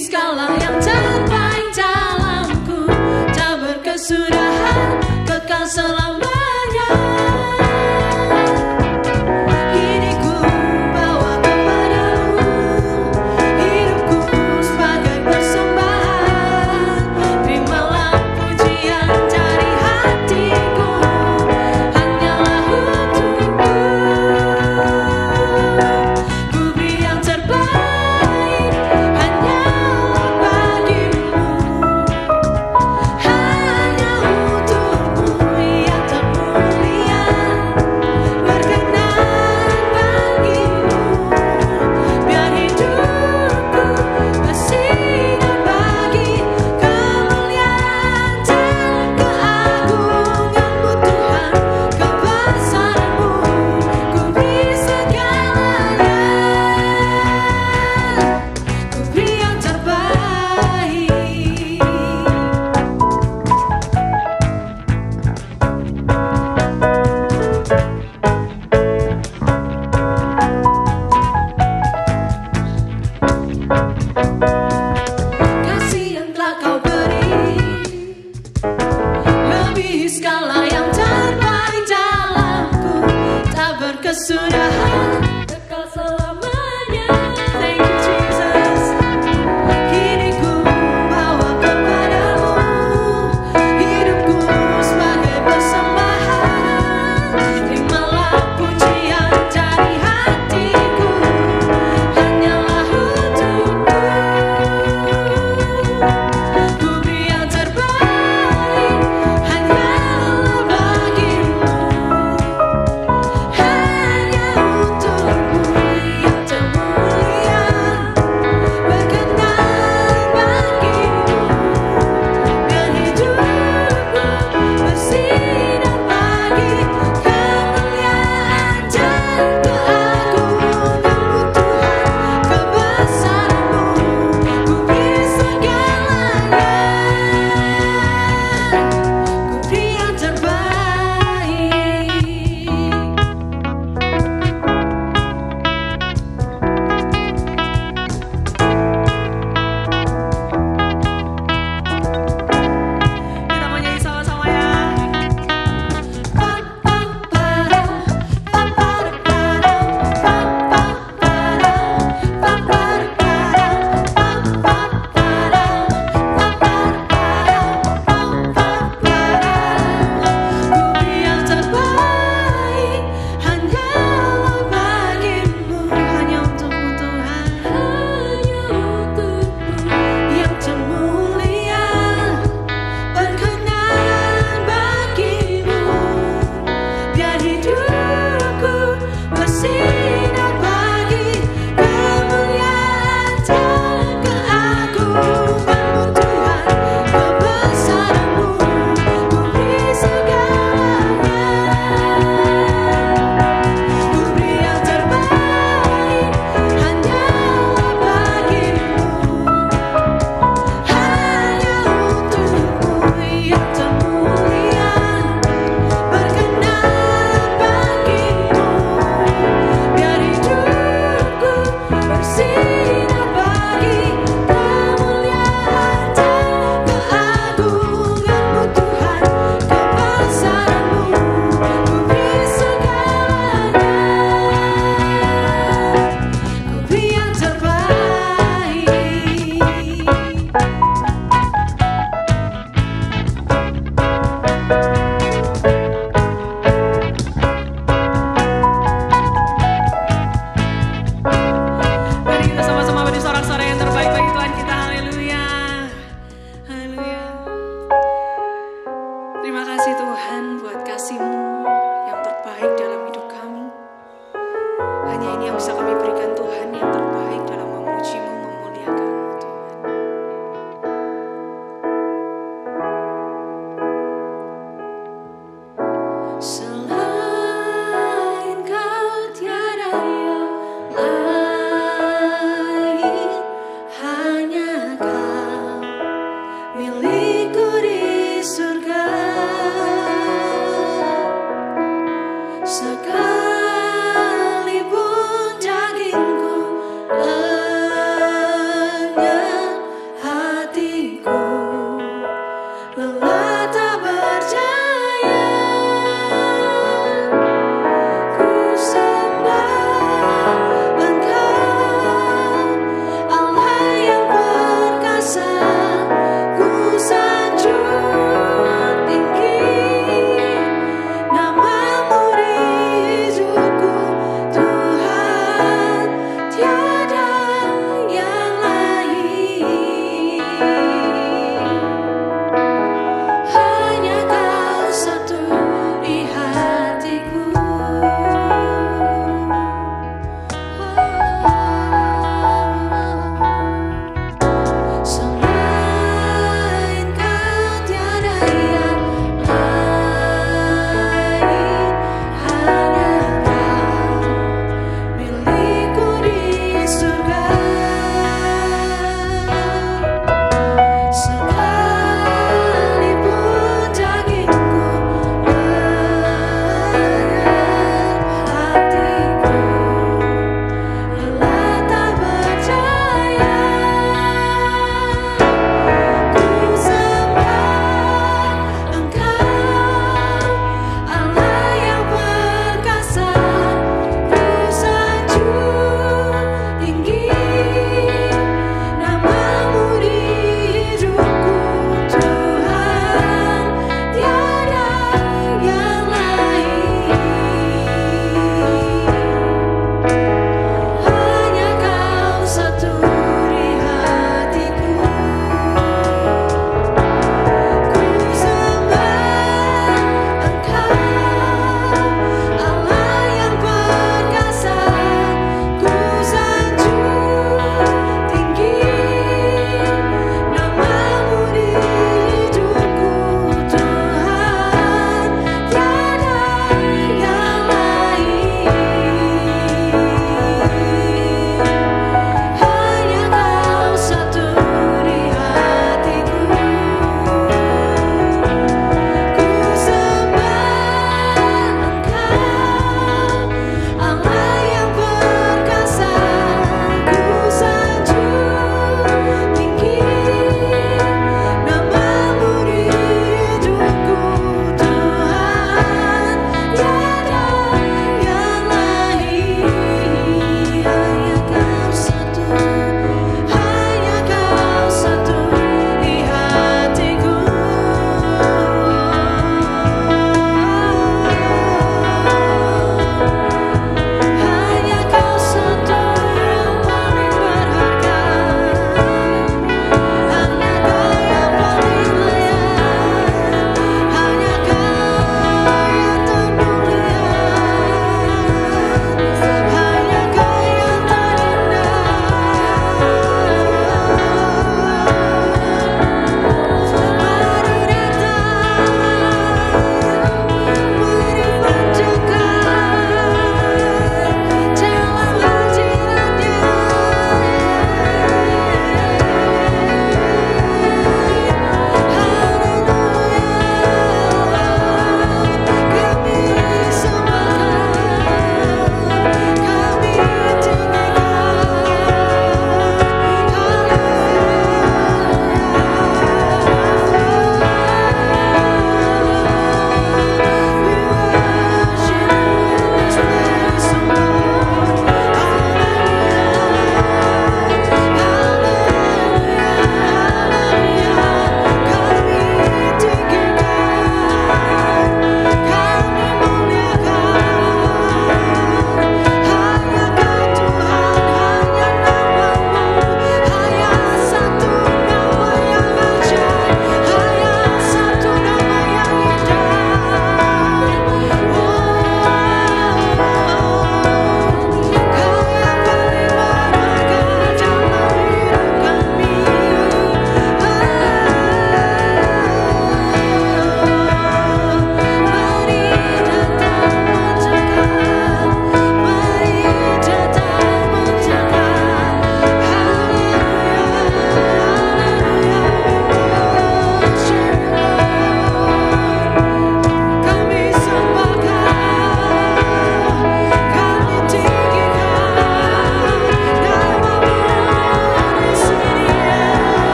segala yang terbaik dalamku, tak berkesudahan, kekal selamanya. Kini ku bawa kepadamu hidupku sebagai persembahan. Terimalah pujian dari hatiku, hanyalah untukmu. Ku beri yang terbaik hanyalah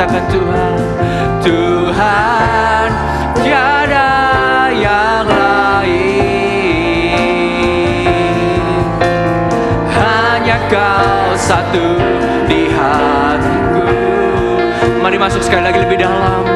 katakan Tuhan, Tuhan tiada yang lain, hanya Kau satu di hatiku. Mari masuk sekali lagi lebih dalam.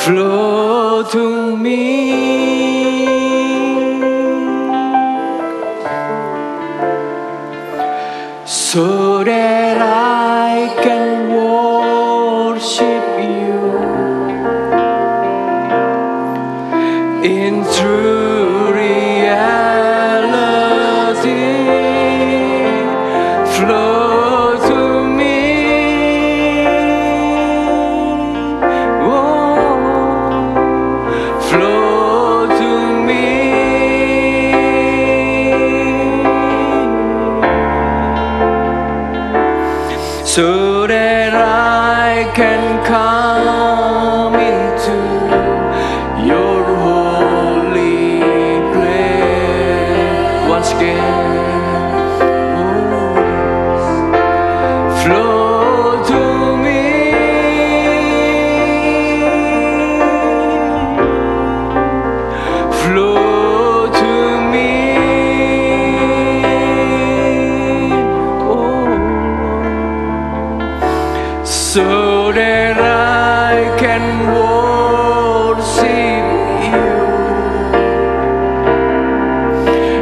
Flow to me, so that I can worship you in true reality. Flow to me, flow to me, so that I can come into your holy place once again. Flow to me, flow to me, oh, so that I can worship you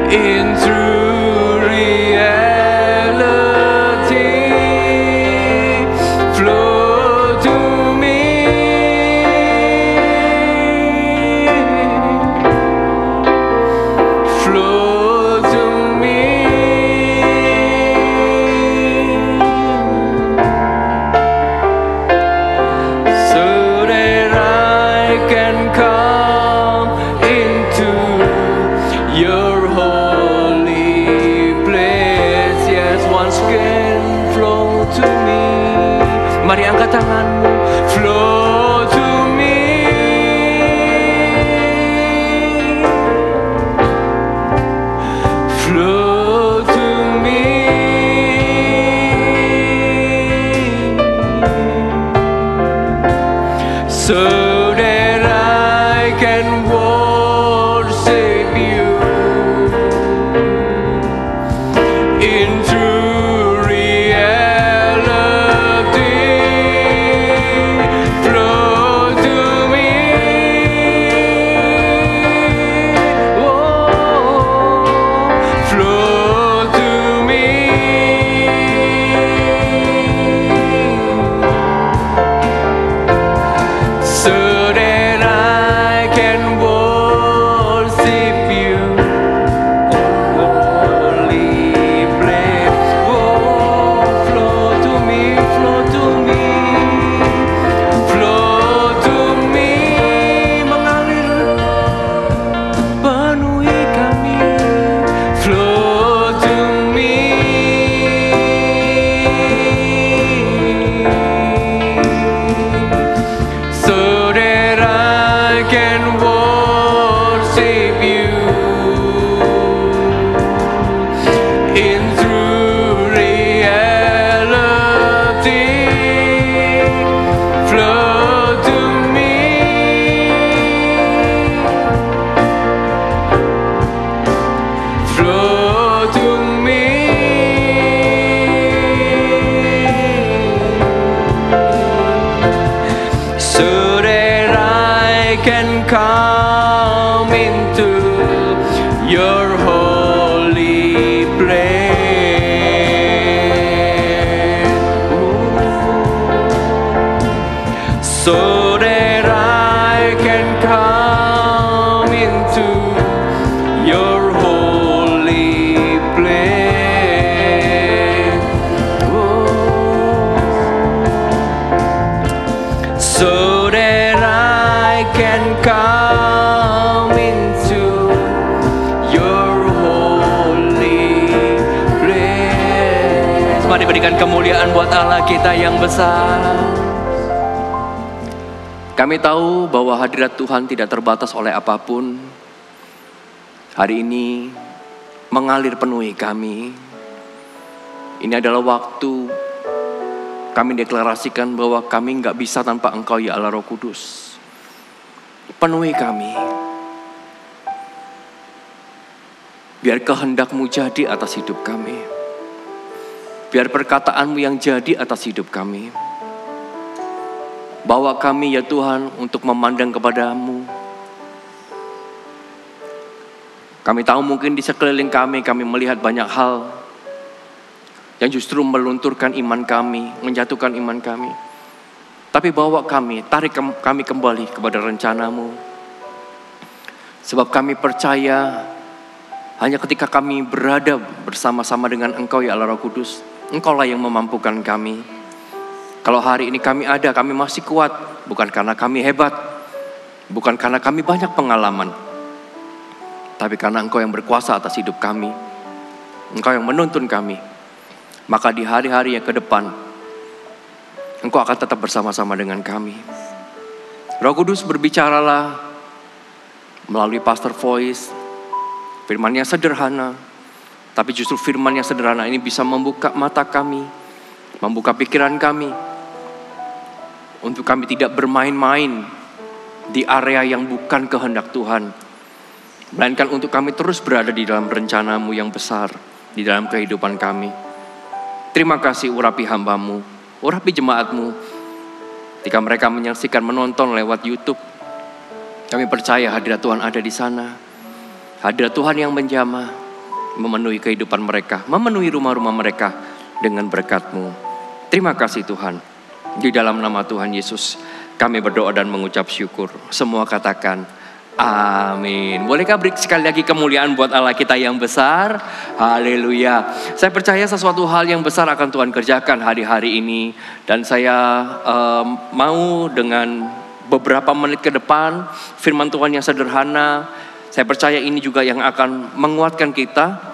in true reality. Flow to me, flow to me, so that I can come into your holy place. Yes, once again, flow to me. Mari angkat tanganmu. Flow to me, flow to me, so that I can worship you in true reality. Flow to me, oh, flow to me, so that I can worship you holy place. Oh, flow to me, flow to me, flow to me, mengalir penuhi kami. Flow to me, so that can come into your holy place. So that I can come into your holy place. So that I can come into your holy place. Mari berikan kemuliaan buat Allah kita yang besar. Kami tahu bahwa hadirat Tuhan tidak terbatas oleh apapun. Hari ini mengalir penuhi kami. Ini adalah waktu kami deklarasikan bahwa kami nggak bisa tanpa Engkau ya Allah Roh Kudus. Penuhi kami. Biar kehendak-Mu jadi atas hidup kami. Biar perkataan-Mu yang jadi atas hidup kami. Bawa kami ya Tuhan untuk memandang kepada-Mu. Kami tahu mungkin di sekeliling kami melihat banyak hal yang justru melunturkan iman kami, menjatuhkan iman kami. Tapi bawa kami, tarik kami kembali kepada rencana-Mu. Sebab kami percaya hanya ketika kami berada bersama-sama dengan Engkau ya Allah Roh Kudus, Engkaulah yang memampukan kami. Kalau hari ini kami ada, kami masih kuat. Bukan karena kami hebat. Bukan karena kami banyak pengalaman. Tapi karena Engkau yang berkuasa atas hidup kami. Engkau yang menuntun kami. Maka di hari-hari yang ke depan, Engkau akan tetap bersama-sama dengan kami. Roh Kudus berbicaralah melalui Pastor Voice. Firman yang sederhana. Tapi justru firman yang sederhana ini bisa membuka mata kami. Membuka pikiran kami. Untuk kami tidak bermain-main di area yang bukan kehendak Tuhan. Melainkan untuk kami terus berada di dalam rencana-Mu yang besar. Di dalam kehidupan kami. Terima kasih urapi hamba-Mu. Urapi jemaat-Mu. Ketika mereka menyaksikan, menonton lewat YouTube. Kami percaya hadirat Tuhan ada di sana. Hadirat Tuhan yang menjamah. Memenuhi kehidupan mereka. Memenuhi rumah-rumah mereka. Dengan berkat-Mu. Terima kasih Tuhan. Di dalam nama Tuhan Yesus kami berdoa dan mengucap syukur. Semua katakan amin. Bolehkah beri sekali lagi kemuliaan buat Allah kita yang besar? Haleluya. Saya percaya sesuatu hal yang besar akan Tuhan kerjakan hari-hari ini. Dan saya mau dengan beberapa menit ke depan firman Tuhan yang sederhana. Saya percaya ini juga yang akan menguatkan kita.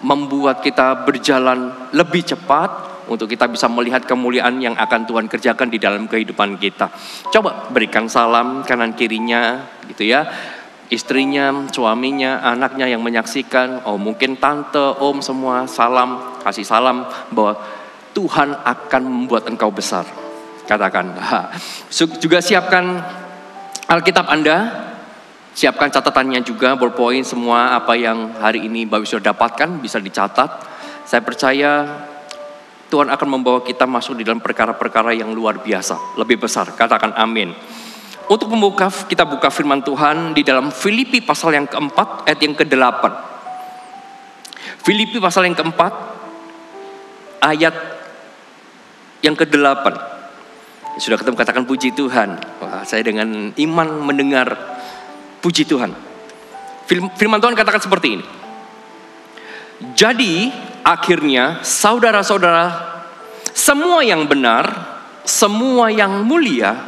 Membuat kita berjalan lebih cepat. Untuk kita bisa melihat kemuliaan yang akan Tuhan kerjakan di dalam kehidupan kita. Coba berikan salam kanan kirinya gitu ya. Istrinya, suaminya, anaknya yang menyaksikan. Oh mungkin tante, om semua salam. Kasih salam bahwa Tuhan akan membuat engkau besar. Katakan. Juga siapkan Alkitab Anda. Siapkan catatannya juga. Ballpoint semua apa yang hari ini Bapak sudah dapatkan bisa dicatat. Saya percaya Tuhan akan membawa kita masuk di dalam perkara-perkara yang luar biasa, lebih besar. Katakan amin. Untuk membuka, kita buka firman Tuhan di dalam Filipi pasal yang keempat, ayat yang ke-8. Filipi pasal yang keempat, ayat yang ke-8. Sudah ketemu, katakan puji Tuhan. Wah, saya dengan iman mendengar puji Tuhan. Firman Tuhan katakan seperti ini. Jadi akhirnya saudara-saudara, semua yang benar, semua yang mulia,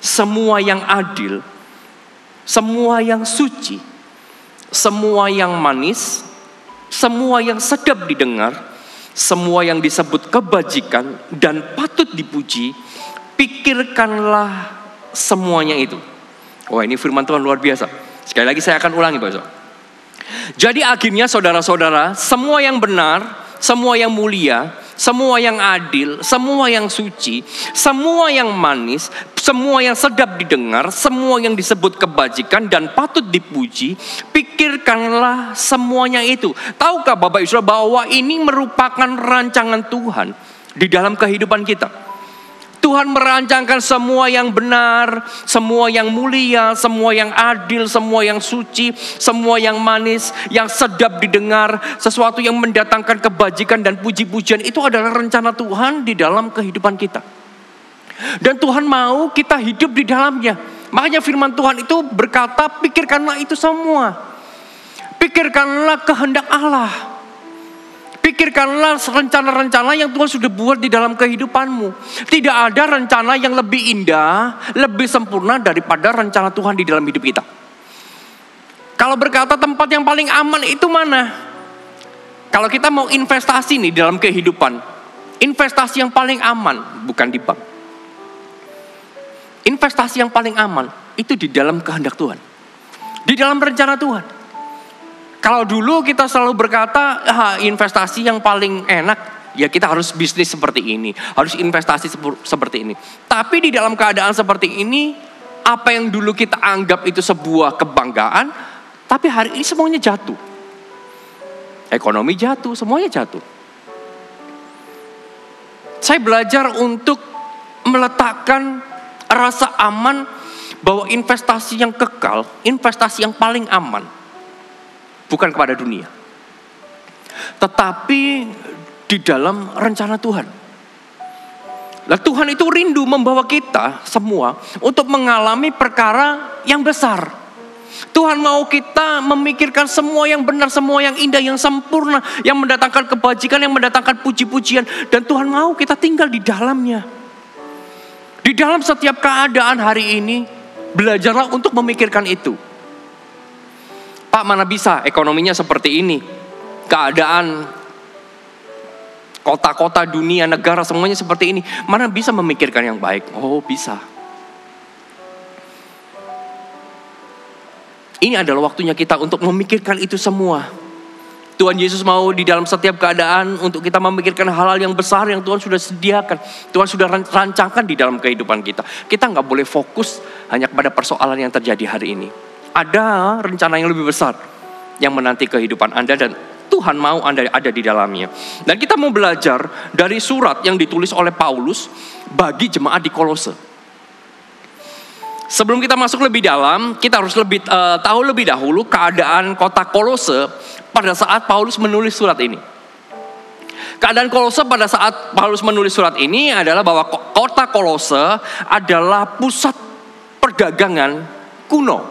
semua yang adil, semua yang suci, semua yang manis, semua yang sedap didengar, semua yang disebut kebajikan dan patut dipuji, pikirkanlah semuanya itu. Wah, ini firman Tuhan luar biasa. Sekali lagi saya akan ulangi Pak Saudara. Jadi akhirnya saudara-saudara, semua yang benar, semua yang mulia, semua yang adil, semua yang suci, semua yang manis, semua yang sedap didengar, semua yang disebut kebajikan dan patut dipuji, pikirkanlah semuanya itu. Tahukah Bapak Ibu bahwa ini merupakan rancangan Tuhan di dalam kehidupan kita? Tuhan merancangkan semua yang benar, semua yang mulia, semua yang adil, semua yang suci, semua yang manis, yang sedap didengar, sesuatu yang mendatangkan kebajikan dan puji-pujian. Itu adalah rencana Tuhan di dalam kehidupan kita. Dan Tuhan mau kita hidup di dalamnya. Makanya firman Tuhan itu berkata, pikirkanlah itu semua. Pikirkanlah kehendak Allah. Pikirkanlah rencana-rencana yang Tuhan sudah buat di dalam kehidupanmu. Tidak ada rencana yang lebih indah, lebih sempurna daripada rencana Tuhan di dalam hidup kita. Kalau berkata tempat yang paling aman itu mana? Kalau kita mau investasi nih dalam kehidupan, investasi yang paling aman bukan di bank. Investasi yang paling aman itu di dalam kehendak Tuhan. Di dalam rencana Tuhan. Kalau dulu kita selalu berkata, investasi yang paling enak, ya kita harus bisnis seperti ini. Harus investasi seperti ini. Tapi di dalam keadaan seperti ini, apa yang dulu kita anggap itu sebuah kebanggaan, tapi hari ini semuanya jatuh. Ekonomi jatuh, semuanya jatuh. Saya belajar untuk meletakkan rasa aman bahwa investasi yang kekal, investasi yang paling aman, bukan kepada dunia, tetapi di dalam rencana Tuhan. Nah, Tuhan itu rindu membawa kita semua untuk mengalami perkara yang besar. Tuhan mau kita memikirkan semua yang benar, semua yang indah, yang sempurna, yang mendatangkan kebajikan, yang mendatangkan puji-pujian. Dan Tuhan mau kita tinggal di dalamnya. Di dalam setiap keadaan hari ini, belajarlah untuk memikirkan itu. Pak, mana bisa ekonominya seperti ini? Keadaan kota-kota dunia, negara semuanya seperti ini. Mana bisa memikirkan yang baik? Oh, bisa. Ini adalah waktunya kita untuk memikirkan itu semua. Tuhan Yesus mau di dalam setiap keadaan untuk kita memikirkan hal-hal yang besar yang Tuhan sudah sediakan. Tuhan sudah rancangkan di dalam kehidupan kita. Kita nggak boleh fokus hanya kepada persoalan yang terjadi hari ini. Ada rencana yang lebih besar yang menanti kehidupan Anda dan Tuhan mau Anda ada di dalamnya. Dan kita mau belajar dari surat yang ditulis oleh Paulus bagi jemaat di Kolose. Sebelum kita masuk lebih dalam, kita harus tahu lebih dahulu keadaan kota Kolose pada saat Paulus menulis surat ini. Keadaan Kolose pada saat Paulus menulis surat ini adalah bahwa kota Kolose adalah pusat perdagangan kuno,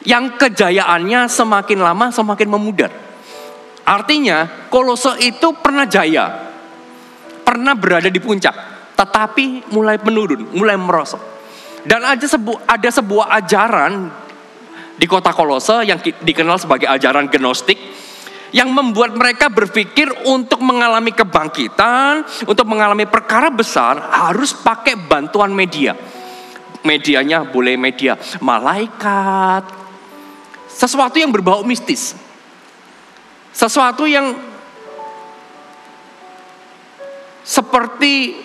yang kejayaannya semakin lama semakin memudar. Artinya Kolose itu pernah jaya, pernah berada di puncak, tetapi mulai menurun, mulai merosot. Dan ada sebuah ajaran di kota Kolose yang dikenal sebagai ajaran gnostik, yang membuat mereka berpikir untuk mengalami kebangkitan, untuk mengalami perkara besar harus pakai bantuan media. Medianya boleh media malaikat, sesuatu yang berbau mistis. Sesuatu yang seperti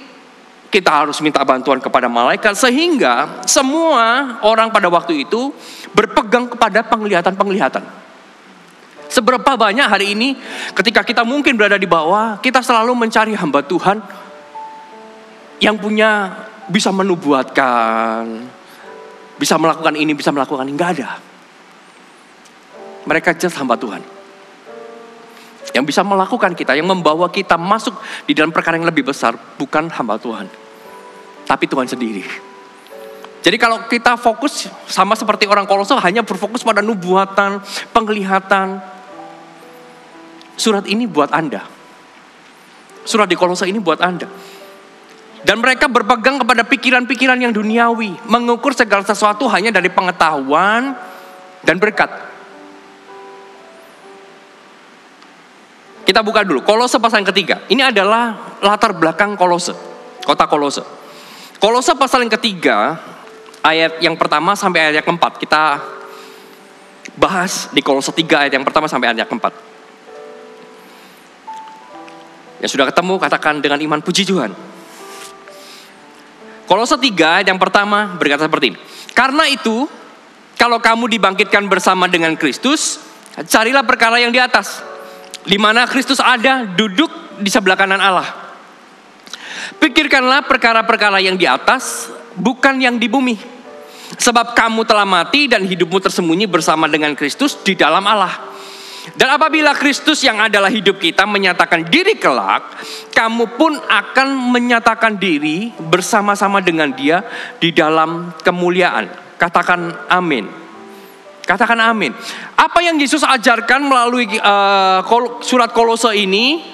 kita harus minta bantuan kepada malaikat. Sehingga semua orang pada waktu itu berpegang kepada penglihatan-penglihatan. Seberapa banyak hari ini ketika kita mungkin berada di bawah, kita selalu mencari hamba Tuhan yang bisa menubuatkan, bisa melakukan ini, bisa melakukan ini. Enggak ada. Mereka just hamba Tuhan yang bisa melakukan kita, yang membawa kita masuk di dalam perkara yang lebih besar. Bukan hamba Tuhan, tapi Tuhan sendiri. Jadi kalau kita fokus sama seperti orang Kolose, hanya berfokus pada nubuatan, penglihatan, surat ini buat Anda. Surat di Kolose ini buat Anda. Dan mereka berpegang kepada pikiran-pikiran yang duniawi, mengukur segala sesuatu hanya dari pengetahuan dan berkat. Kita buka dulu Kolose pasal yang ketiga. Ini adalah latar belakang Kolose, kota Kolose. Kolose pasal yang ketiga, ayat yang pertama sampai ayat yang keempat. Kita bahas di Kolose 3 ayat yang pertama sampai ayat yang keempat. Yang sudah ketemu katakan dengan iman puji Tuhan. Kolose 3 ayat yang pertama berkata seperti ini. Karena itu, kalau kamu dibangkitkan bersama dengan Kristus, carilah perkara yang di atas, di mana Kristus ada duduk di sebelah kanan Allah. Pikirkanlah perkara-perkara yang di atas, bukan yang di bumi. Sebab kamu telah mati dan hidupmu tersembunyi bersama dengan Kristus di dalam Allah. Dan apabila Kristus yang adalah hidup kita menyatakan diri kelak, kamu pun akan menyatakan diri bersama-sama dengan Dia di dalam kemuliaan. Katakan amin. Katakan amin. Apa yang Yesus ajarkan melalui surat Kolose ini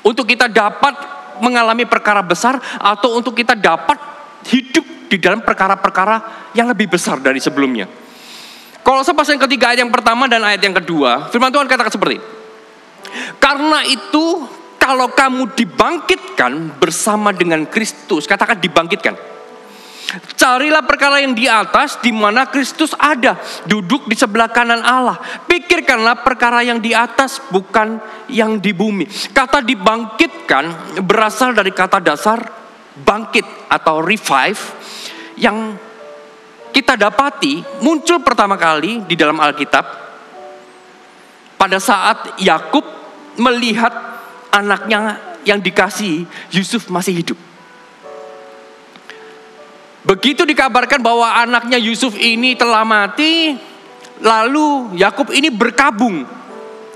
untuk kita dapat mengalami perkara besar atau untuk kita dapat hidup di dalam perkara-perkara yang lebih besar dari sebelumnya. Kolose pasal yang ketiga ayat yang pertama dan ayat yang kedua, firman Tuhan katakan seperti ini. Karena itu kalau kamu dibangkitkan bersama dengan Kristus, katakan dibangkitkan. Carilah perkara yang di atas di mana Kristus ada, duduk di sebelah kanan Allah. Pikirkanlah perkara yang di atas, bukan yang di bumi. Kata dibangkitkan berasal dari kata dasar bangkit atau revive yang kita dapati muncul pertama kali di dalam Alkitab pada saat Yakub melihat anaknya yang dikasihi Yusuf masih hidup. Begitu dikabarkan bahwa anaknya Yusuf ini telah mati, lalu Yakub ini berkabung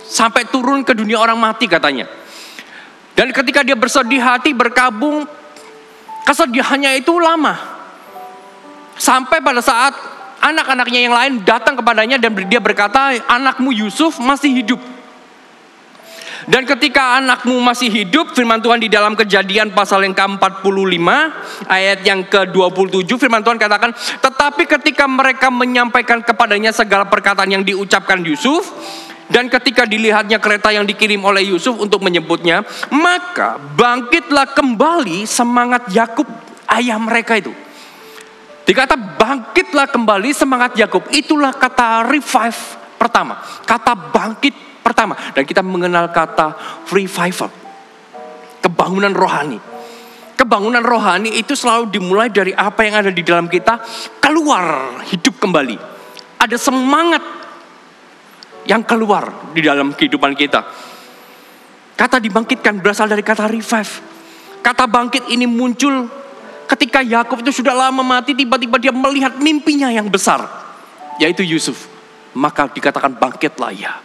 sampai turun ke dunia orang mati katanya. Dan ketika dia bersedih hati berkabung, kesedihannya itu lama. Sampai pada saat anak-anaknya yang lain datang kepadanya dan dia berkata, anakmu Yusuf masih hidup. Dan ketika anakmu masih hidup, firman Tuhan di dalam Kejadian pasal yang ke-45 ayat yang ke-27, firman Tuhan katakan, tetapi ketika mereka menyampaikan kepadanya segala perkataan yang diucapkan Yusuf, dan ketika dilihatnya kereta yang dikirim oleh Yusuf untuk menyebutnya, maka bangkitlah kembali semangat Yakub ayah mereka itu. Dikata bangkitlah kembali semangat Yakub. Itulah kata revive pertama. Kata bangkit pertama. Dan kita mengenal kata revival. Kebangunan rohani. Kebangunan rohani itu selalu dimulai dari apa yang ada di dalam kita keluar hidup kembali. Ada semangat yang keluar di dalam kehidupan kita. Kata dibangkitkan berasal dari kata revive. Kata bangkit ini muncul ketika Yakub itu sudah lama mati, tiba-tiba dia melihat mimpinya yang besar, yaitu Yusuf. Maka dikatakan bangkitlah ia.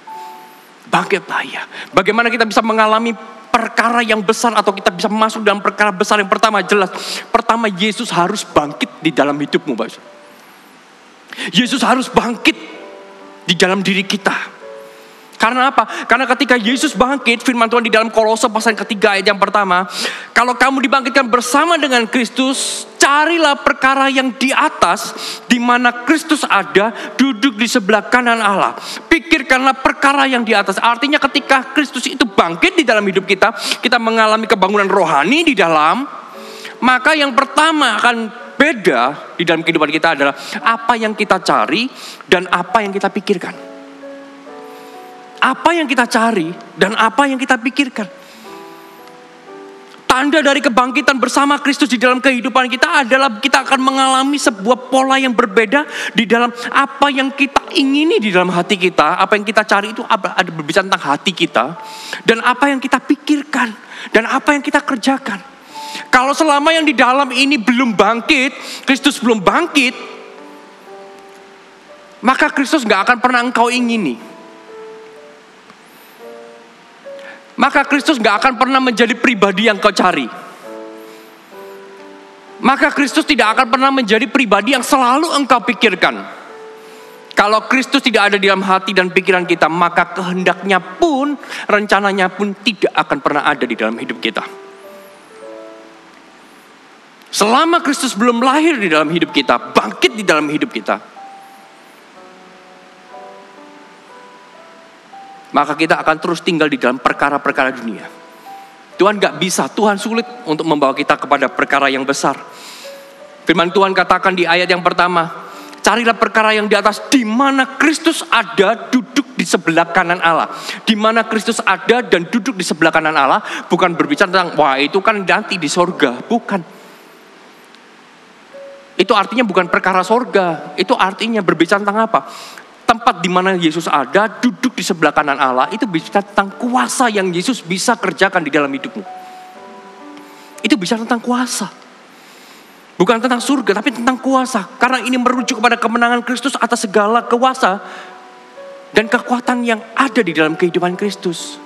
Bangkitlah ia. Bagaimana kita bisa mengalami perkara yang besar atau kita bisa masuk dalam perkara besar yang pertama? Jelas, pertama Yesus harus bangkit di dalam hidupmu, Bapak. Yesus harus bangkit di dalam diri kita. Karena apa? Karena ketika Yesus bangkit, firman Tuhan di dalam Kolose pasal ketiga ayat yang pertama, kalau kamu dibangkitkan bersama dengan Kristus, carilah perkara yang di atas, di mana Kristus ada, duduk di sebelah kanan Allah. Pikirkanlah perkara yang di atas. Artinya ketika Kristus itu bangkit di dalam hidup kita, kita mengalami kebangunan rohani di dalam, maka yang pertama akan beda di dalam kehidupan kita adalah apa yang kita cari dan apa yang kita pikirkan. Apa yang kita cari dan apa yang kita pikirkan. Tanda dari kebangkitan bersama Kristus di dalam kehidupan kita adalah kita akan mengalami sebuah pola yang berbeda di dalam apa yang kita ingini di dalam hati kita. Apa yang kita cari itu ada berbicara tentang hati kita. Dan apa yang kita pikirkan dan apa yang kita kerjakan. Kalau selama yang di dalam ini belum bangkit, Kristus belum bangkit, maka Kristus gak akan pernah engkau ingini. Maka Kristus gak akan pernah menjadi pribadi yang kau cari. Maka Kristus tidak akan pernah menjadi pribadi yang selalu engkau pikirkan. Kalau Kristus tidak ada di dalam hati dan pikiran kita, maka kehendaknya pun, rencananya pun tidak akan pernah ada di dalam hidup kita. Selama Kristus belum lahir di dalam hidup kita, bangkit di dalam hidup kita, maka kita akan terus tinggal di dalam perkara-perkara dunia. Tuhan gak bisa, Tuhan sulit untuk membawa kita kepada perkara yang besar. Firman Tuhan katakan di ayat yang pertama, carilah perkara yang di atas, di mana Kristus ada, duduk di sebelah kanan Allah. Di mana Kristus ada dan duduk di sebelah kanan Allah, bukan berbicara tentang, wah itu kan nanti di sorga. Bukan. Itu artinya bukan perkara sorga. Itu artinya berbicara tentang apa? Tempat di mana Yesus ada, duduk di sebelah kanan Allah, itu bicara tentang kuasa yang Yesus bisa kerjakan di dalam hidupmu. Itu bicara tentang kuasa. Bukan tentang surga, tapi tentang kuasa. Karena ini merujuk kepada kemenangan Kristus atas segala kuasa dan kekuatan yang ada di dalam kehidupan Kristus.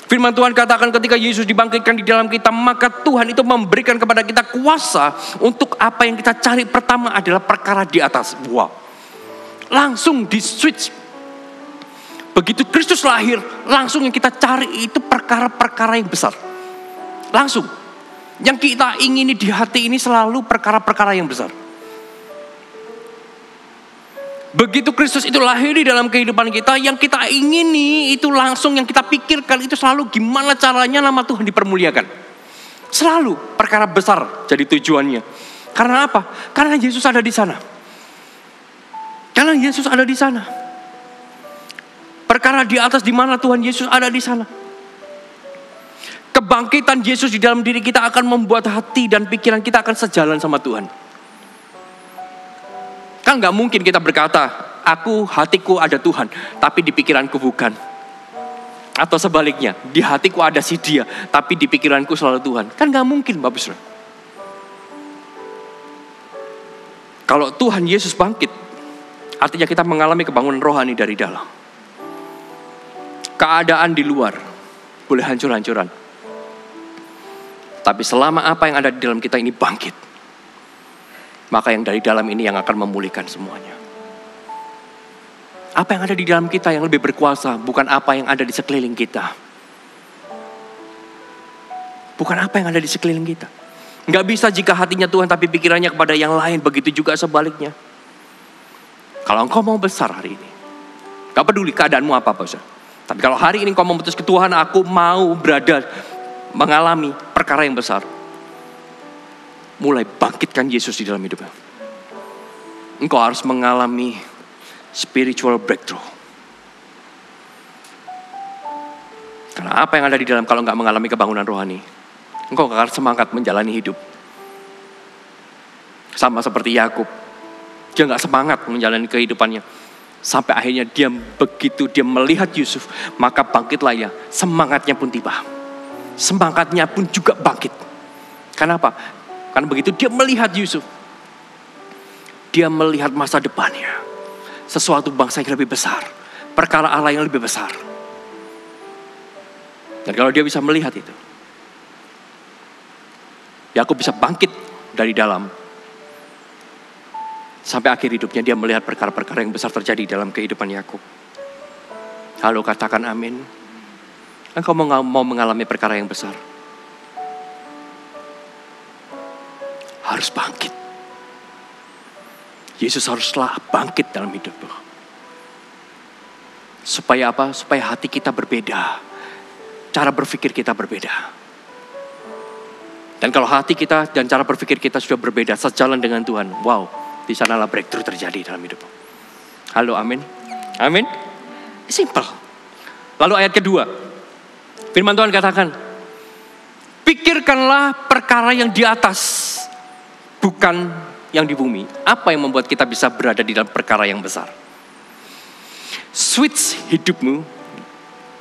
Firman Tuhan katakan ketika Yesus dibangkitkan di dalam kita, maka Tuhan itu memberikan kepada kita kuasa untuk apa yang kita cari pertama adalah perkara di atas. Wow. Langsung di switch. Begitu Kristus lahir, langsung yang kita cari itu perkara-perkara yang besar. Langsung. Yang kita ingini di hati ini selalu perkara-perkara yang besar. Begitu Kristus itu lahir di dalam kehidupan kita, yang kita ingini itu langsung yang kita pikirkan itu selalu gimana caranya nama Tuhan dipermuliakan. Selalu perkara besar jadi tujuannya. Karena apa? Karena Yesus ada di sana. Karena Yesus ada di sana. Perkara di atas di mana Tuhan Yesus ada di sana. Kebangkitan Yesus di dalam diri kita akan membuat hati dan pikiran kita akan sejalan sama Tuhan. Kan gak mungkin kita berkata, hatiku ada Tuhan, tapi di pikiranku bukan. Atau sebaliknya, di hatiku ada si dia, tapi di pikiranku selalu Tuhan. Kan gak mungkin, Bapak Saudara. Kalau Tuhan Yesus bangkit, artinya kita mengalami kebangunan rohani dari dalam. Keadaan di luar boleh hancur-hancuran. Tapi selama apa yang ada di dalam kita ini bangkit, maka yang dari dalam ini yang akan memulihkan semuanya. Apa yang ada di dalam kita yang lebih berkuasa, bukan apa yang ada di sekeliling kita. Bukan apa yang ada di sekeliling kita. Nggak bisa jika hatinya Tuhan tapi pikirannya kepada yang lain, begitu juga sebaliknya. Kalau engkau mau besar hari ini, gak peduli keadaanmu apa, Bapak. Tapi kalau hari ini engkau memutus ke Tuhan, aku mau mengalami perkara yang besar. Mulai bangkitkan Yesus di dalam hidupnya. Engkau harus mengalami spiritual breakthrough. Karena apa yang ada di dalam kalau enggak mengalami kebangunan rohani, engkau akan semangat menjalani hidup. Sama seperti Yakub. Dia enggak semangat menjalani kehidupannya. Sampai akhirnya begitu dia melihat Yusuf, maka bangkitlah ia. Semangatnya pun tiba. Semangatnya pun juga bangkit. Kenapa? Karena begitu dia melihat Yusuf, dia melihat masa depannya. Sesuatu bangsa yang lebih besar. Perkara Allah yang lebih besar. Dan kalau dia bisa melihat itu, Yakub bisa bangkit dari dalam. Sampai akhir hidupnya dia melihat perkara-perkara yang besar terjadi dalam kehidupan Yakub. Halo, katakan amin. Engkau mau mengalami perkara yang besar. Harus bangkit. Yesus haruslah bangkit dalam hidupmu. Supaya apa? Supaya hati kita berbeda. Cara berpikir kita berbeda. Dan kalau hati kita dan cara berpikir kita sudah berbeda, sejalan dengan Tuhan. Wow, di sanalah breakthrough terjadi dalam hidupmu. Halo, amin. Amin. Simple. Lalu ayat kedua. Firman Tuhan katakan, pikirkanlah perkara yang di atas, bukan yang di bumi. Apa yang membuat kita bisa berada di dalam perkara yang besar? Switch hidupmu,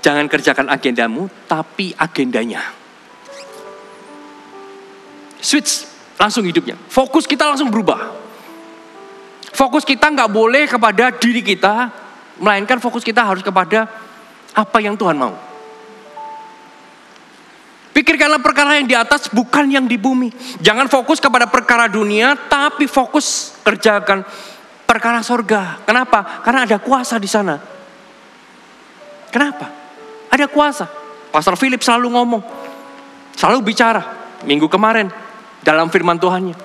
jangan kerjakan agendamu, tapi agendanya. Switch, langsung hidupnya. Fokus kita langsung berubah. Fokus kita gak boleh kepada diri kita, melainkan fokus kita harus kepada apa yang Tuhan mau. Pikirkanlah perkara yang di atas, bukan yang di bumi. Jangan fokus kepada perkara dunia, tapi fokus kerjakan perkara sorga. Kenapa? Karena ada kuasa di sana. Kenapa? Ada kuasa. Pastor Philip selalu ngomong, selalu bicara. Minggu kemarin dalam firman Tuhannya,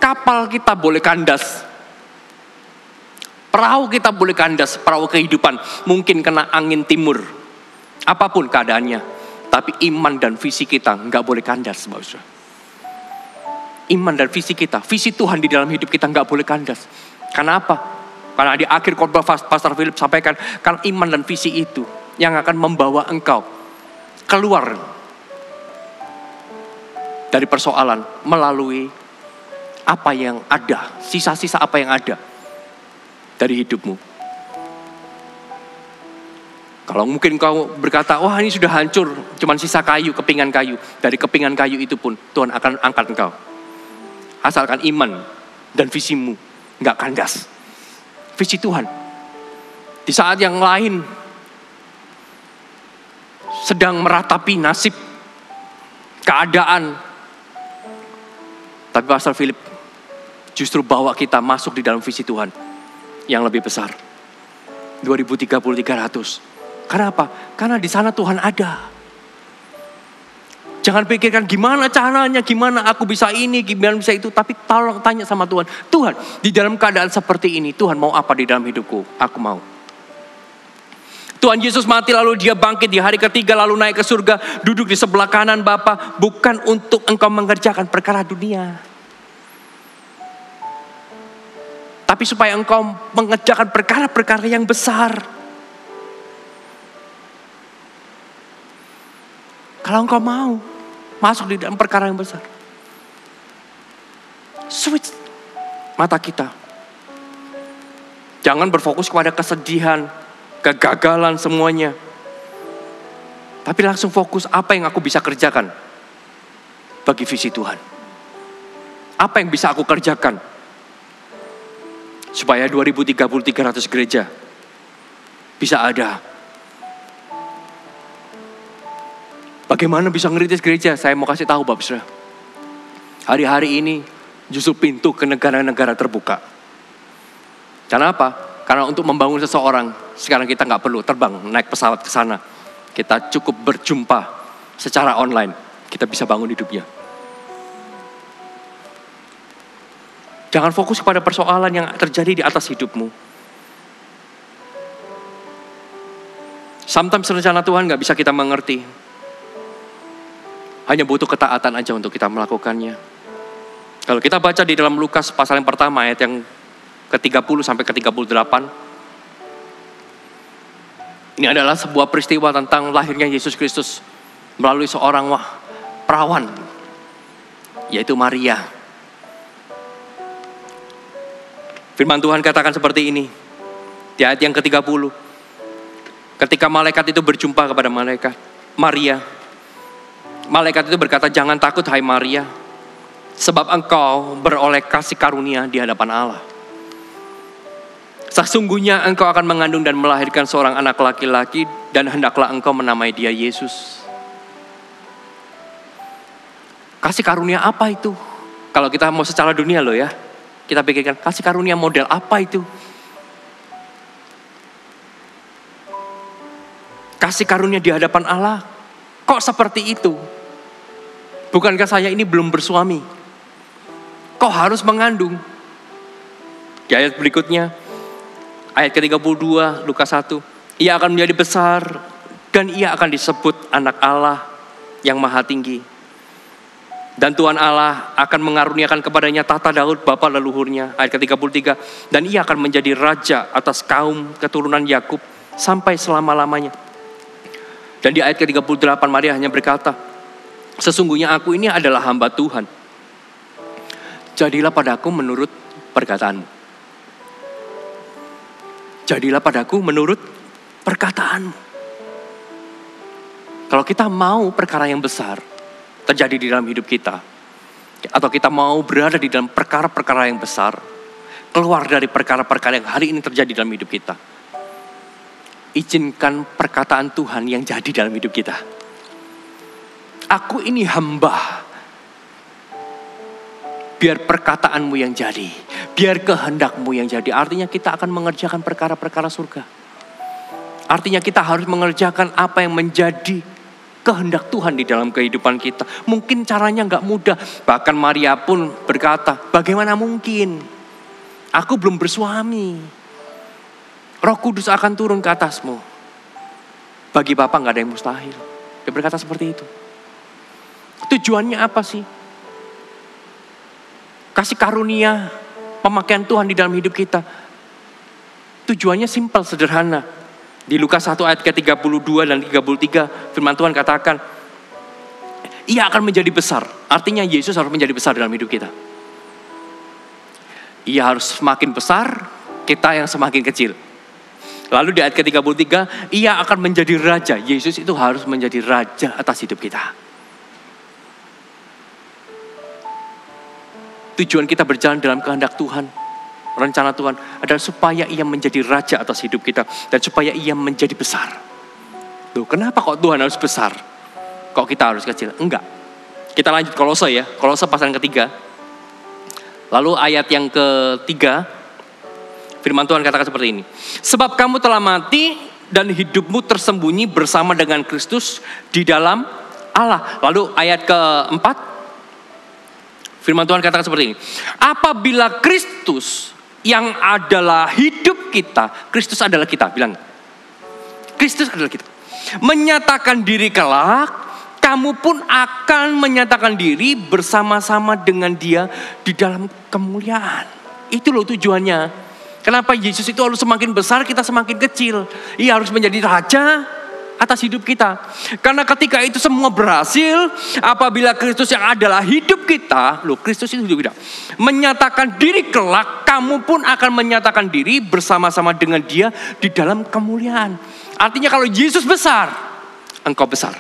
kapal kita boleh kandas, perahu kita boleh kandas, perahu kehidupan mungkin kena angin timur, apapun keadaannya. Tapi iman dan visi kita nggak boleh kandas, Bapak. Iman dan visi kita, visi Tuhan di dalam hidup kita nggak boleh kandas. Karena apa? Karena di akhir khotbah Pastor Philip sampaikan, karena iman dan visi itu yang akan membawa engkau keluar dari persoalan melalui apa yang ada, sisa-sisa apa yang ada dari hidupmu. Kalau mungkin kau berkata, wah ini sudah hancur, cuman sisa kayu, kepingan kayu. Dari kepingan kayu itu pun Tuhan akan angkat engkau. Asalkan iman dan visimu nggak kandas. Visi Tuhan. Di saat yang lain sedang meratapi nasib, keadaan. Tapi Pastor Philip justru bawa kita masuk di dalam visi Tuhan yang lebih besar. 2030-300. Karena apa? Karena di sana Tuhan ada. Jangan pikirkan gimana caranya, gimana aku bisa ini, gimana bisa itu. Tapi tolong tanya sama Tuhan. Tuhan, di dalam keadaan seperti ini, Tuhan mau apa di dalam hidupku? Aku mau. Tuhan Yesus mati lalu dia bangkit di hari ketiga lalu naik ke surga. Duduk di sebelah kanan Bapa. Bukan untuk engkau mengerjakan perkara dunia. Tapi supaya engkau mengerjakan perkara-perkara yang besar. Kalau engkau mau masuk di dalam perkara yang besar. Switch mata kita. Jangan berfokus kepada kesedihan, kegagalan semuanya. Tapi langsung fokus apa yang aku bisa kerjakan bagi visi Tuhan. Apa yang bisa aku kerjakan supaya 2030-300 gereja bisa ada. Bagaimana bisa ngeritis gereja? Saya mau kasih tahu Bapak Saudara. Hari-hari ini justru pintu ke negara-negara terbuka. Karena apa? Karena untuk membangun seseorang, sekarang kita nggak perlu terbang naik pesawat ke sana. Kita cukup berjumpa secara online. Kita bisa bangun hidupnya. Jangan fokus kepada persoalan yang terjadi di atas hidupmu. Sometimes rencana Tuhan nggak bisa kita mengerti. Hanya butuh ketaatan aja untuk kita melakukannya. Kalau kita baca di dalam Lukas pasal yang pertama ayat yang ke-30 sampai ke-38. Ini adalah sebuah peristiwa tentang lahirnya Yesus Kristus melalui seorang perawan, yaitu Maria. Firman Tuhan katakan seperti ini. Di ayat yang ke-30. Ketika malaikat itu berjumpa kepada Maria. Malaikat itu berkata, jangan takut hai Maria, sebab engkau beroleh kasih karunia di hadapan Allah. Sesungguhnya engkau akan mengandung dan melahirkan seorang anak laki-laki, dan hendaklah engkau menamai dia Yesus. Kasih karunia apa itu? Kalau kita mau secara dunia loh ya, kita pikirkan kasih karunia model apa itu? Kasih karunia di hadapan Allah. Kok seperti itu? Bukankah saya ini belum bersuami? Kok harus mengandung? Di ayat berikutnya, ayat ke-32, Lukas 1. Ia akan menjadi besar dan ia akan disebut anak Allah yang maha tinggi. Dan Tuhan Allah akan mengaruniakan kepadanya tahta Daud bapa leluhurnya. Ayat ke-33. Dan ia akan menjadi raja atas kaum keturunan Yakub sampai selama-lamanya. Dan di ayat ke-38 Maria hanya berkata, sesungguhnya aku ini adalah hamba Tuhan. Jadilah padaku menurut perkataanmu. Jadilah padaku menurut perkataanmu. Kalau kita mau perkara yang besar terjadi di dalam hidup kita, atau kita mau berada di dalam perkara-perkara yang besar, keluar dari perkara-perkara yang hari ini terjadi dalam hidup kita, izinkan perkataan Tuhan yang jadi dalam hidup kita. Aku ini hamba. Biar perkataanmu yang jadi. Biar kehendakmu yang jadi. Artinya kita akan mengerjakan perkara-perkara surga. Artinya kita harus mengerjakan apa yang menjadi kehendak Tuhan di dalam kehidupan kita. Mungkin caranya gak mudah. Bahkan Maria pun berkata, bagaimana mungkin? Aku belum bersuami. Roh Kudus akan turun ke atasmu. Bagi Bapa gak ada yang mustahil. Dia berkata seperti itu. Tujuannya apa sih? Kasih karunia, pemakaian Tuhan di dalam hidup kita. Tujuannya simpel, sederhana. Di Lukas 1 ayat ke-32 dan 33 firman Tuhan katakan, ia akan menjadi besar. Artinya Yesus harus menjadi besar dalam hidup kita. Ia harus semakin besar, kita yang semakin kecil. Lalu di ayat ke-33, ia akan menjadi raja. Yesus itu harus menjadi raja atas hidup kita. Tujuan kita berjalan dalam kehendak Tuhan, rencana Tuhan adalah supaya ia menjadi raja atas hidup kita. Dan supaya ia menjadi besar. Loh, kenapa kok Tuhan harus besar? Kok kita harus kecil? Enggak. Kita lanjut Kolose ya. Kolose pasal yang ketiga. Lalu ayat yang ketiga, firman Tuhan katakan seperti ini. Sebab kamu telah mati dan hidupmu tersembunyi bersama dengan Kristus di dalam Allah. Lalu ayat keempat, firman Tuhan katakan seperti ini. Apabila Kristus yang adalah hidup kita, Kristus adalah kita, bilang. Kristus adalah kita. Menyatakan diri kelak, kamu pun akan menyatakan diri bersama-sama dengan Dia di dalam kemuliaan. Itu loh tujuannya. Kenapa Yesus itu harus semakin besar, kita semakin kecil. Ia harus menjadi raja atas hidup kita. Karena ketika itu semua berhasil, apabila Kristus yang adalah hidup kita, loh Kristus itu hidup kita, menyatakan diri kelak, kamu pun akan menyatakan diri bersama-sama dengan Dia di dalam kemuliaan. Artinya kalau Yesus besar, engkau besar.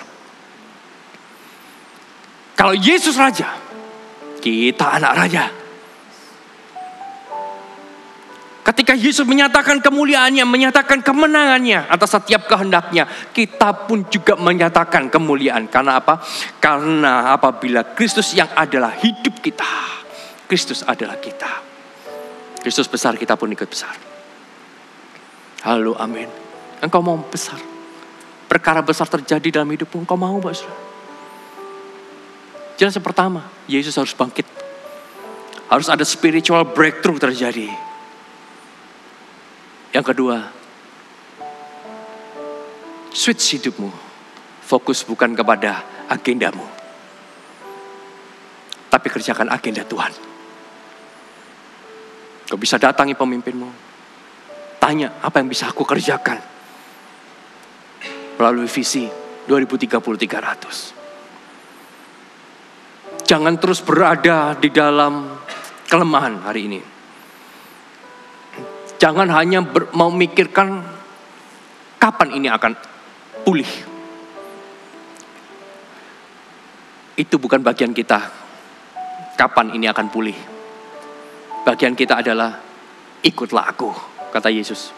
Kalau Yesus raja, kita anak raja. Ketika Yesus menyatakan kemuliaannya, menyatakan kemenangannya atas setiap kehendaknya, kita pun juga menyatakan kemuliaan. Karena apa? Karena apabila Kristus yang adalah hidup kita, Kristus adalah kita. Kristus besar, kita pun ikut besar. Halo, amin. Engkau mau besar. Perkara besar terjadi dalam hidupmu, engkau mau, Pak Saudara. Jelas yang pertama, Yesus harus bangkit. Harus ada spiritual breakthrough terjadi. Yang kedua, switch hidupmu. Fokus bukan kepada agendamu, tapi kerjakan agenda Tuhan. Kau bisa datangi pemimpinmu. Tanya, apa yang bisa aku kerjakan? Melalui visi 2030-300. Jangan terus berada di dalam kelemahan hari ini. Jangan hanya mau mikirkan kapan ini akan pulih. Itu bukan bagian kita. Kapan ini akan pulih. Bagian kita adalah ikutlah aku, kata Yesus.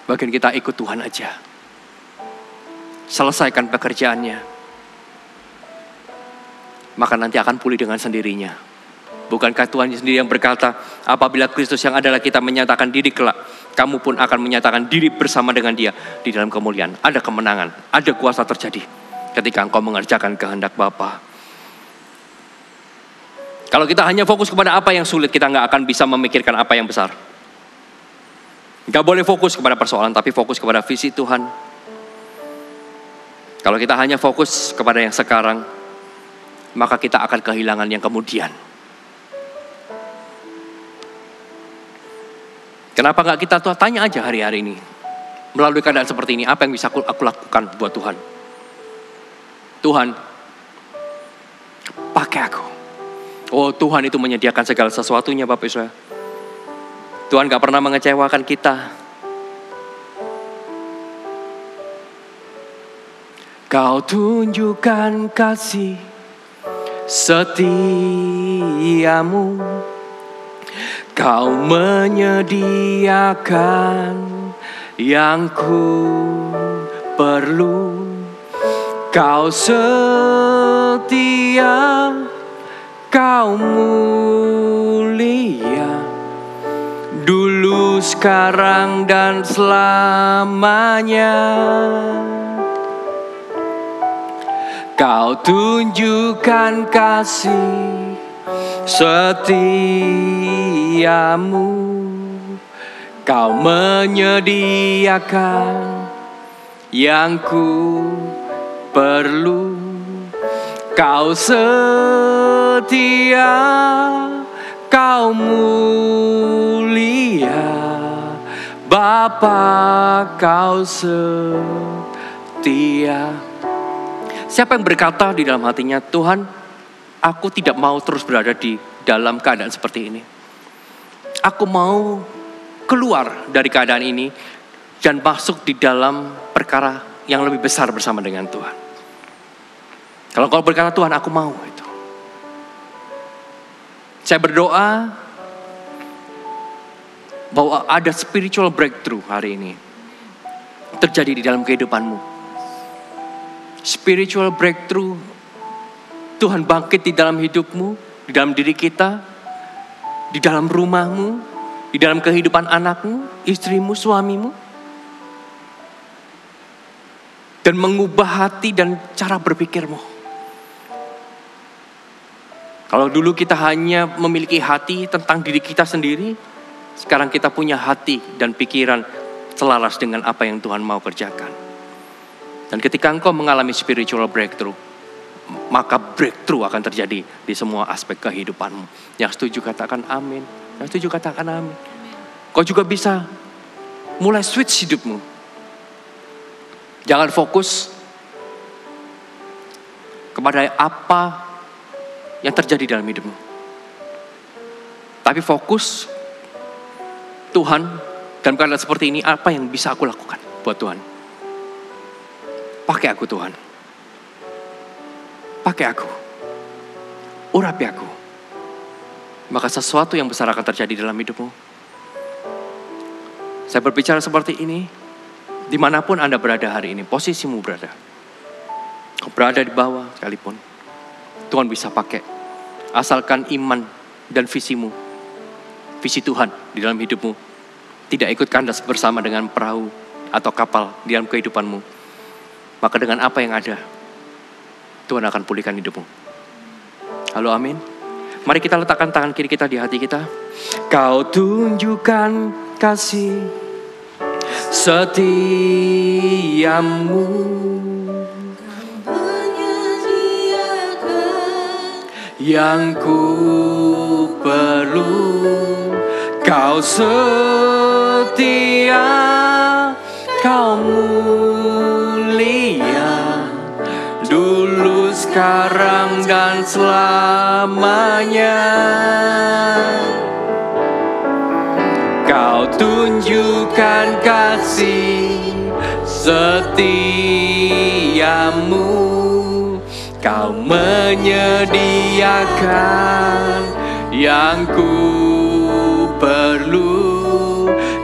Bagian kita ikut Tuhan aja. Selesaikan pekerjaannya. Maka nanti akan pulih dengan sendirinya. Bukankah Tuhan sendiri yang berkata, apabila Kristus yang adalah kita menyatakan diri kelak, kamu pun akan menyatakan diri bersama dengan Dia di dalam kemuliaan. Ada kemenangan, ada kuasa terjadi ketika engkau mengerjakan kehendak Bapa. Kalau kita hanya fokus kepada apa yang sulit, kita nggak akan bisa memikirkan apa yang besar. Nggak boleh fokus kepada persoalan, tapi fokus kepada visi Tuhan. Kalau kita hanya fokus kepada yang sekarang, maka kita akan kehilangan yang kemudian. Kenapa gak kita tanya aja hari-hari ini, melalui keadaan seperti ini, apa yang bisa aku lakukan buat Tuhan? Tuhan, pakai aku. Oh, Tuhan itu menyediakan segala sesuatunya, Bapak Ibu. Tuhan gak pernah mengecewakan kita. Kau tunjukkan kasih setiamu, kau menyediakan yang ku perlu. Kau setia, kau mulia, dulu, sekarang, dan selamanya. Kau tunjukkan kasih setiamu, kau menyediakan yang ku perlu. Kau setia, kau mulia, Bapa, kau setia. Siapa yang berkata di dalam hatinya, Tuhan, aku tidak mau terus berada di dalam keadaan seperti ini. Aku mau keluar dari keadaan ini dan masuk di dalam perkara yang lebih besar bersama dengan Tuhan. Kalau kau berkata, Tuhan aku mau itu. Saya berdoa bahwa ada spiritual breakthrough hari ini terjadi di dalam kehidupanmu. Spiritual breakthrough, Tuhan bangkit di dalam hidupmu, di dalam diri kita, di dalam rumahmu, di dalam kehidupan anakmu, istrimu, suamimu. Dan mengubah hati dan cara berpikirmu. Kalau dulu kita hanya memiliki hati tentang diri kita sendiri, sekarang kita punya hati dan pikiran selaras dengan apa yang Tuhan mau kerjakan. Dan ketika engkau mengalami spiritual breakthrough, maka breakthrough akan terjadi di semua aspek kehidupanmu. Yang setuju katakan amin. Yang setuju katakan amin. Kau juga bisa mulai switch hidupmu. Jangan fokus kepada apa yang terjadi dalam hidupmu. Tapi fokus Tuhan, dalam keadaan seperti ini apa yang bisa aku lakukan buat Tuhan. Pakai aku Tuhan. Pakai aku. Urapi aku. Maka sesuatu yang besar akan terjadi dalam hidupmu. Saya berbicara seperti ini, dimanapun Anda berada hari ini, posisimu berada. Kau berada di bawah sekalipun, Tuhan bisa pakai. Asalkan iman dan visimu, visi Tuhan di dalam hidupmu, tidak ikut kandas bersama dengan perahu atau kapal di dalam kehidupanmu. Maka dengan apa yang ada, Tuhan akan pulihkan hidupmu. Halo, amin. Mari kita letakkan tangan kiri kita di hati kita. Kau tunjukkan kasih setiamu, yang ku perlu. Kau setia, kau mulia, dulu, sekarang, dan selamanya. Kau tunjukkan kasih setiamu, kau menyediakan yang ku perlu.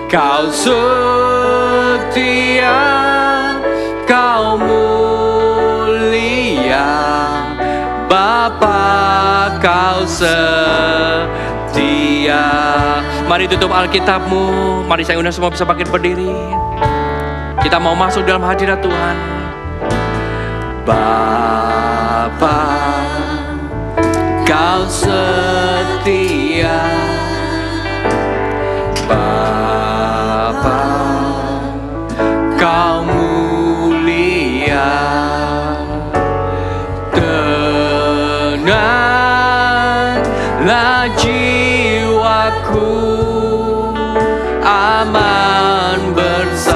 Kau setia, kau mulia, Bapa kau setia. Mari tutup Alkitabmu. Mari saya undang semua bisa bangkit berdiri. Kita mau masuk dalam hadirat Tuhan. Bapa kau setia, Bapa kau mulia, tenanglah jiwaku, aman bersamamu.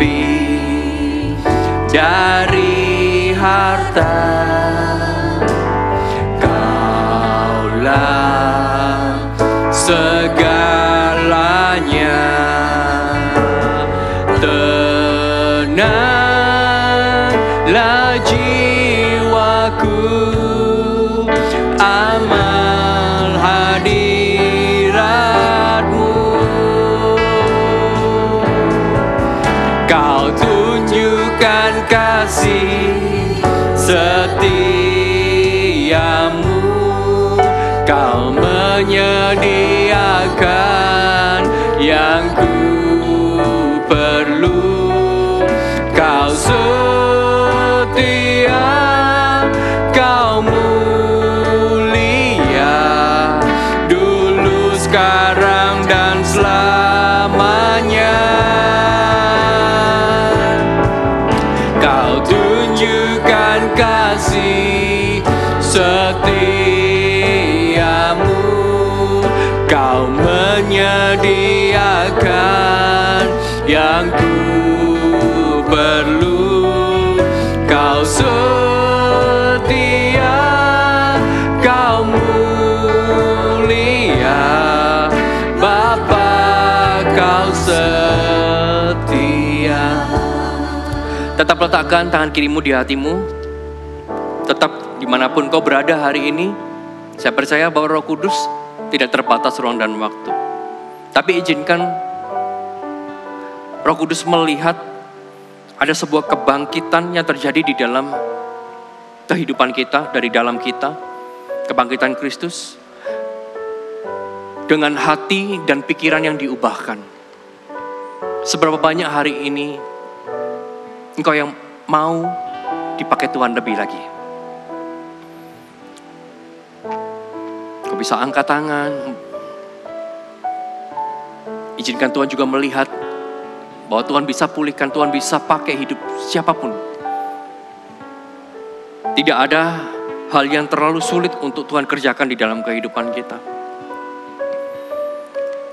Lebih dari harta, Kaulah segalanya. Tenanglah jiwaku, amal hadiratmu. Kau tunjukkan kasih setiamu, kau menyediakan yang ku perlu. Kau setia, kau mulia, dulu, sekarang, dan selamanya. Kau tunjukkan kasih setiamu, kau menyediakan yang ku perlu. Kau setia, Tetap letakkan tangan kirimu di hatimu. Tetap dimanapun kau berada hari ini, saya percaya bahwa Roh Kudus tidak terbatas ruang dan waktu. Tapi izinkan Roh Kudus melihat ada sebuah kebangkitan yang terjadi di dalam kehidupan kita, dari dalam kita, kebangkitan Kristus, dengan hati dan pikiran yang diubahkan. Seberapa banyak hari ini engkau yang mau dipakai Tuhan lebih lagi? Kau bisa angkat tangan. Izinkan Tuhan juga melihat bahwa Tuhan bisa pulihkan, Tuhan bisa pakai hidup siapapun. Tidak ada hal yang terlalu sulit untuk Tuhan kerjakan di dalam kehidupan kita.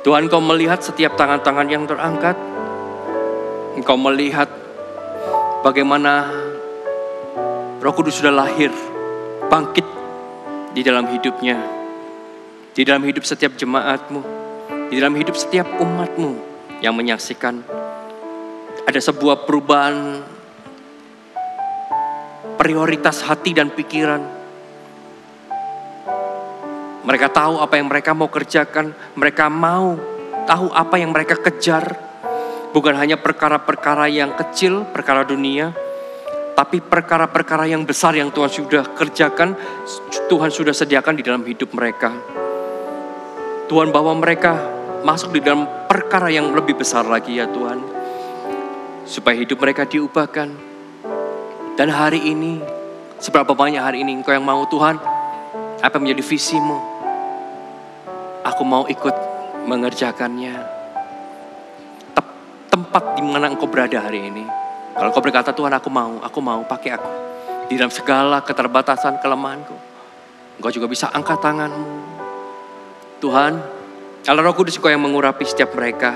Tuhan, Kau melihat setiap tangan-tangan yang terangkat. Engkau melihat bagaimana Roh Kudus sudah lahir, bangkit di dalam hidupnya, di dalam hidup setiap jemaat-Mu, di dalam hidup setiap umat-Mu yang menyaksikan. Ada sebuah perubahan prioritas hati dan pikiran. Mereka tahu apa yang mereka mau kerjakan, mereka mau tahu apa yang mereka kejar. Bukan hanya perkara-perkara yang kecil, perkara dunia, tapi perkara-perkara yang besar yang Tuhan sudah kerjakan, Tuhan sudah sediakan di dalam hidup mereka. Tuhan bawa mereka masuk di dalam perkara yang lebih besar lagi ya Tuhan. Supaya hidup mereka diubahkan. Dan hari ini, seberapa banyak hari ini Engkau yang mau Tuhan, apa yang menjadi visimu? Aku mau ikut mengerjakannya. Tempat di mana Engkau berada hari ini. Kalau Engkau berkata, Tuhan aku mau, pakai aku. Di dalam segala keterbatasan, kelemahanku. Engkau juga bisa angkat tanganmu. Tuhan, Allah Roh Kudus Engkau yang mengurapi setiap mereka.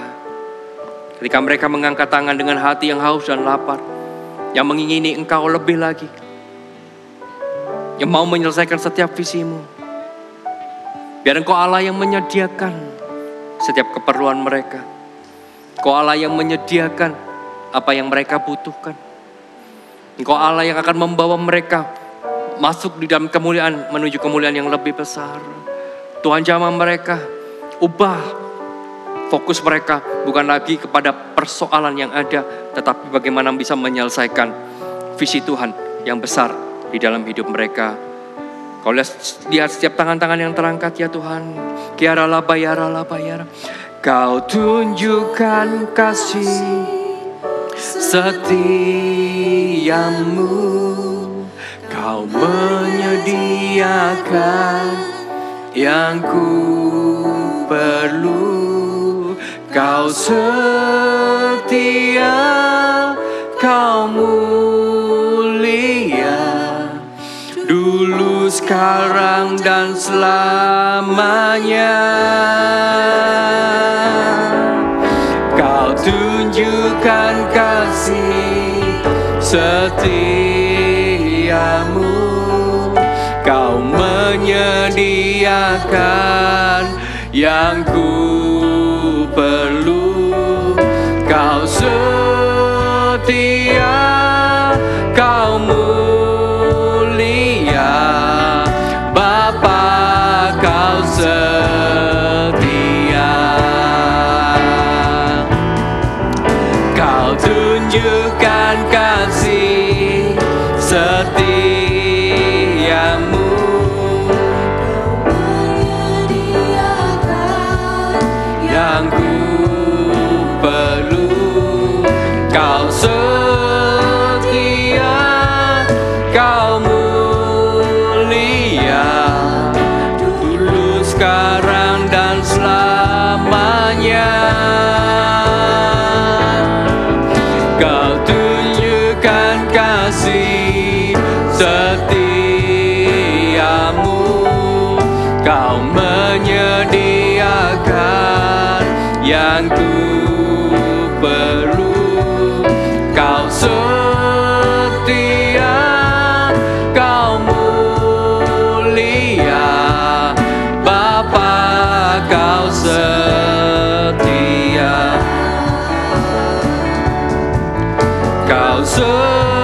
Ketika mereka mengangkat tangan dengan hati yang haus dan lapar. Yang mengingini Engkau lebih lagi. Yang mau menyelesaikan setiap visimu. Biar Engkau Allah yang menyediakan setiap keperluan mereka. Engkau Allah yang menyediakan apa yang mereka butuhkan. Engkau Allah yang akan membawa mereka masuk di dalam kemuliaan, menuju kemuliaan yang lebih besar. Tuhan jamah mereka, ubah fokus mereka bukan lagi kepada persoalan yang ada, tetapi bagaimana bisa menyelesaikan visi Tuhan yang besar di dalam hidup mereka. Kau lihat setiap tangan-tangan yang terangkat ya Tuhan. Kiara la bayara la bayara. Kau tunjukkan kasih setiamu. Kau menyediakan yang ku perlu. Kau setia, kau mulia. Dulu, sekarang, dan selamanya. Kau tunjukkan kasih setiamu. Kau menyediakan yang ku perlu. Kau setia, kau mulia. Bapa, kau setia. Kau tunjukkan kasih setiamu. Yang ku perlu. Kau setia, kau mulia. Dulu, sekarang, dan selamanya. Kau tunjukkan kasih setiamu. Kau menyediakan yang ku perlu. Kau setia, kau mulia. Bapa, kau setia. Kau setia.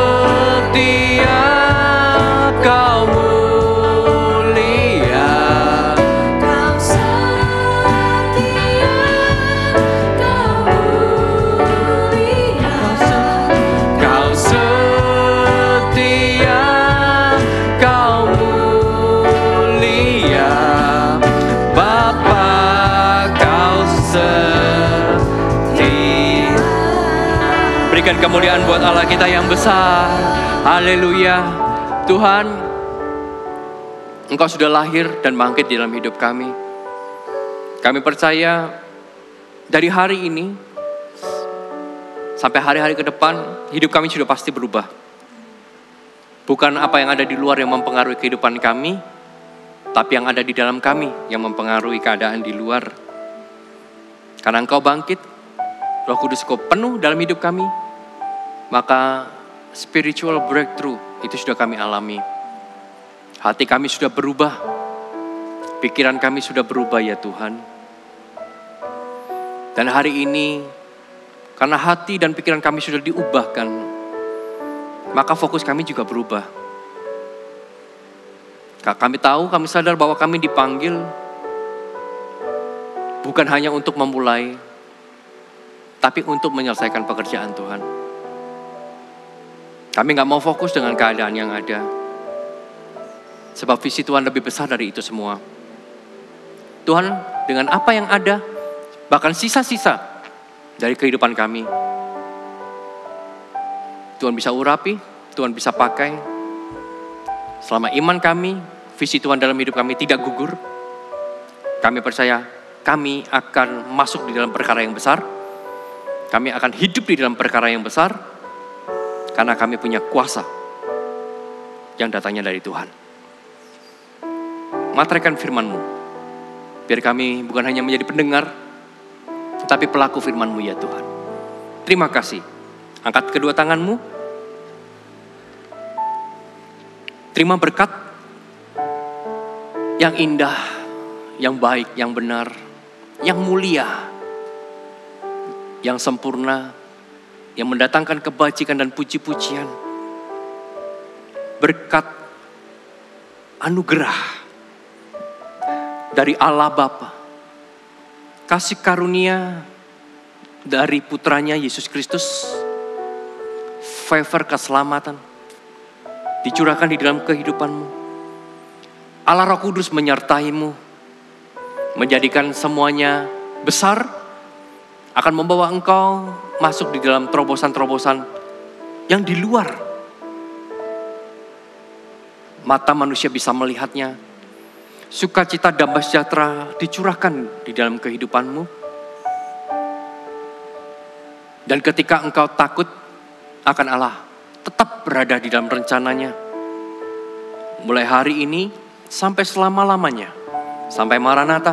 berikan kemuliaan buat Allah kita yang besar. Haleluya. Tuhan, Engkau sudah lahir dan bangkit di dalam hidup kami. Kami percaya dari hari ini sampai hari-hari ke depan, hidup kami sudah pasti berubah. Bukan apa yang ada di luar yang mempengaruhi kehidupan kami, tapi yang ada di dalam kami yang mempengaruhi keadaan di luar. Karena Engkau bangkit, Roh Kudus Kau penuh dalam hidup kami, maka spiritual breakthrough itu sudah kami alami. Hati kami sudah berubah, pikiran kami sudah berubah ya Tuhan. Dan hari ini, karena hati dan pikiran kami sudah diubahkan, maka fokus kami juga berubah. Kami tahu, kami sadar bahwa kami dipanggil bukan hanya untuk memulai, tapi untuk menyelesaikan pekerjaan Tuhan. Kami gak mau fokus dengan keadaan yang ada. Sebab visi Tuhan lebih besar dari itu semua. Tuhan, dengan apa yang ada, bahkan sisa-sisa dari kehidupan kami, Tuhan bisa urapi, Tuhan bisa pakai. Selama iman kami, visi Tuhan dalam hidup kami tidak gugur, kami percaya kami akan masuk di dalam perkara yang besar. Kami akan hidup di dalam perkara yang besar, karena kami punya kuasa yang datangnya dari Tuhan. Materaikan firman-Mu, biar kami bukan hanya menjadi pendengar, tetapi pelaku firman-Mu ya Tuhan. Terima kasih. Angkat kedua tangan-Mu. Terima berkat yang indah, yang baik, yang benar, yang mulia, yang sempurna, yang mendatangkan kebajikan dan puji-pujian. Berkat anugerah dari Allah Bapa, kasih karunia dari putranya Yesus Kristus, favor keselamatan dicurahkan di dalam kehidupanmu. Allah Roh Kudus menyertaimu, menjadikan semuanya besar, akan membawa engkau masuk di dalam terobosan-terobosan yang di luar mata manusia bisa melihatnya. Sukacita, damai sejahtera dicurahkan di dalam kehidupanmu. Dan ketika engkau takut akan Allah, tetap berada di dalam rencananya. Mulai hari ini sampai selama-lamanya, sampai Maranatha,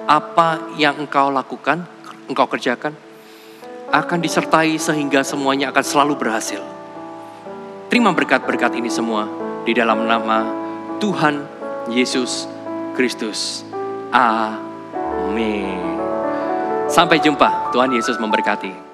apa yang engkau lakukan, engkau kerjakan, akan disertai sehingga semuanya akan selalu berhasil. Terima berkat-berkat ini semua di dalam nama Tuhan Yesus Kristus. Amin. Sampai jumpa. Tuhan Yesus memberkati.